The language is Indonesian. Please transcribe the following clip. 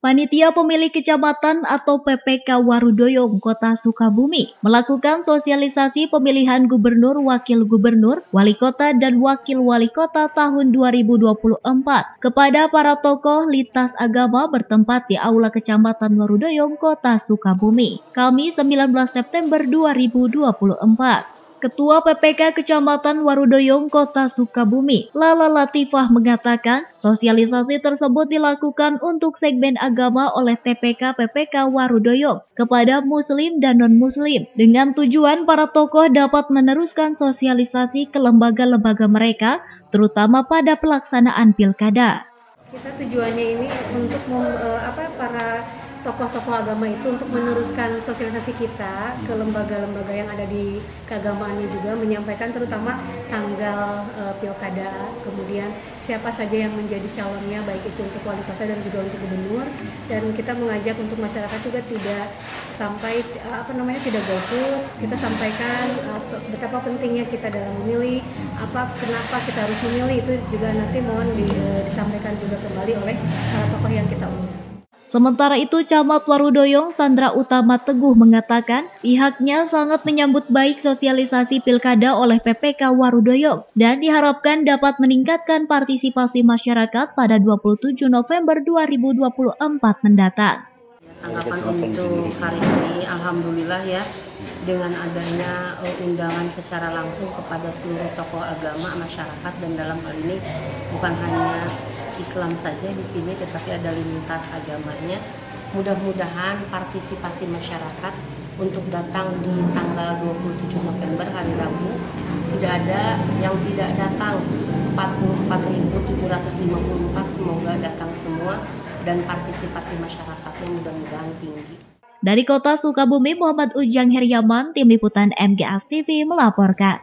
Panitia Pemilih Kecamatan atau PPK Warudoyong, Kota Sukabumi melakukan sosialisasi pemilihan gubernur, wakil gubernur, wali kota, dan wakil wali kota tahun 2024 kepada para tokoh lintas agama bertempat di Aula Kecamatan Warudoyong, Kota Sukabumi, Kamis 19 September 2024. Ketua PPK Kecamatan Warudoyong, Kota Sukabumi, Lala Latifah mengatakan, sosialisasi tersebut dilakukan untuk segmen agama oleh TPK PPK Warudoyong kepada Muslim dan non-Muslim, dengan tujuan para tokoh dapat meneruskan sosialisasi ke lembaga-lembaga mereka, terutama pada pelaksanaan pilkada. Kita tujuannya ini untuk para tokoh-tokoh agama itu untuk meneruskan sosialisasi kita ke lembaga-lembaga yang ada di keagamaannya, juga menyampaikan terutama tanggal pilkada, kemudian siapa saja yang menjadi calonnya, baik itu untuk wali kota dan juga untuk gubernur. Dan kita mengajak untuk masyarakat juga tidak sampai tidak golput. Kita sampaikan betapa pentingnya kita dalam memilih, kenapa kita harus memilih, itu juga nanti mohon disampaikan juga kembali oleh tokoh yang kita undang. Sementara itu, Camat Warudoyong Sandra Utama Teguh mengatakan pihaknya sangat menyambut baik sosialisasi pilkada oleh PPK Warudoyong dan diharapkan dapat meningkatkan partisipasi masyarakat pada 27 November 2024 mendatang. Tanggapan untuk hari ini, alhamdulillah ya, dengan adanya undangan secara langsung kepada seluruh tokoh agama masyarakat, dan dalam hal ini bukan hanya Islam saja di sini, tetapi ada lintas agamanya. Mudah-mudahan partisipasi masyarakat untuk datang di tanggal 27 November hari Rabu, tidak ada yang tidak datang. 44.754 semoga datang semua, dan partisipasi masyarakatnya mudah-mudahan tinggi. Dari Kota Sukabumi, Muhammad Ujang Heriaman, Tim Liputan MGS TV melaporkan.